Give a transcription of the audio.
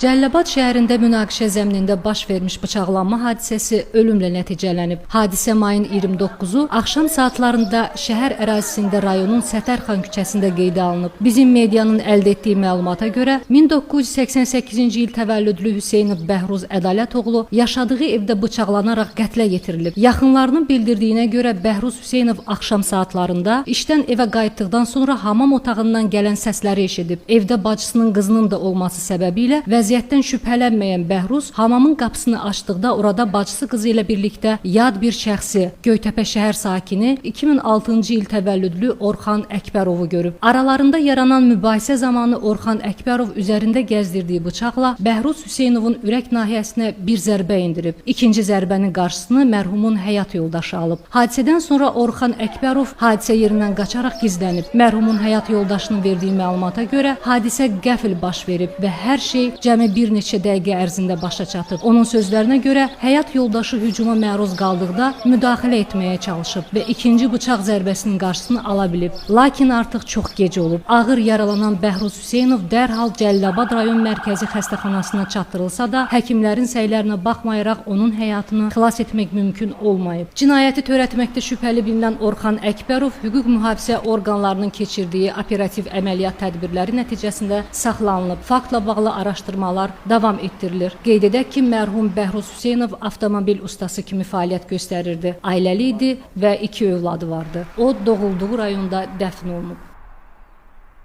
Cəlilabad şəhərində münaqişə zəminində baş vermiş bıçaqlanma hadisəsi ölümlə nəticələnib. Hadisə mayın 29-u axşam saatlarında şəhər ərazisində rayonun Sətərxan küçəsində qeydə alınıb. Bizim medianın əldə etdiyi məlumata görə 1988-ci il təvəllüdlü Hüseynov Bəhruz Ədalətoğlu yaşadığı evdə bıçaqlanaraq qətlə yetirilib. Yaxınlarının bildirdiyinə görə Bəhruz Hüseynov axşam saatlarında işdən evə qayıtdıqdan sonra hamam otağından gələn səsləri eşidib. Evdə bacısının qızının da olması səbəbilə vəziyyətdən şübhələnməyən Bəhruz hamamın qapısını açdıqda orada bacısı qızı ilə birlikdə yad bir şəxsi, Göytəpə şəhər sakini 2006-cı il təvəllüdlü Orxan Əkbərovu görüb. Aralarında yaranan mübahisə zamanı Orxan Əkbərov üzərində gəzdirdiyi bıçaqla Bəhruz Hüseynovun ürək nahiyəsinə bir zərbə endirib. İkinci zərbənin qarşısını mərhumun həyat yoldaşı alıb. Hadisədən sonra Orxan Əkbərov hadisə yerindən qaçaraq gizlənib. Mərhumun həyat yoldaşının verdiyi məlumata görə hadisə qəfil baş verib və hər şey cəmi bir neçə dəqiqə ərzində başa çatıb. Onun sözlərinə görə həyat yoldaşı hücuma məruz qaldıqda müdaxilə etməyə çalışıb və ikinci bıçaq zərbəsinin qarşısını ala bilib. Lakin artıq çox gec olub. Ağır yaralanan Bəhruz Hüseynov dərhal Cəlilabad rayon mərkəzi xəstəxanasına çatdırılsa da, həkimlərin səylərinə baxmayaraq onun həyatını xilas etmək mümkün olmayıb. Cinayəti törətməkdə şübhəli bilinən Orxan Əkbərov hüquq mühafizə orqanlarının keçirdiyi operativ əməliyyat tədbirləri nəticəsində saxlanılıb. Faktla bağlı araşdırmalar davam etdirilir. Qeyd edək ki, mərhum Bəhruz Hüseynov avtomobil ustası kimi fəaliyyət göstərirdi. Ailəli idi və 2 övladı vardı. O, doğulduğu rayonda dəfn olunub.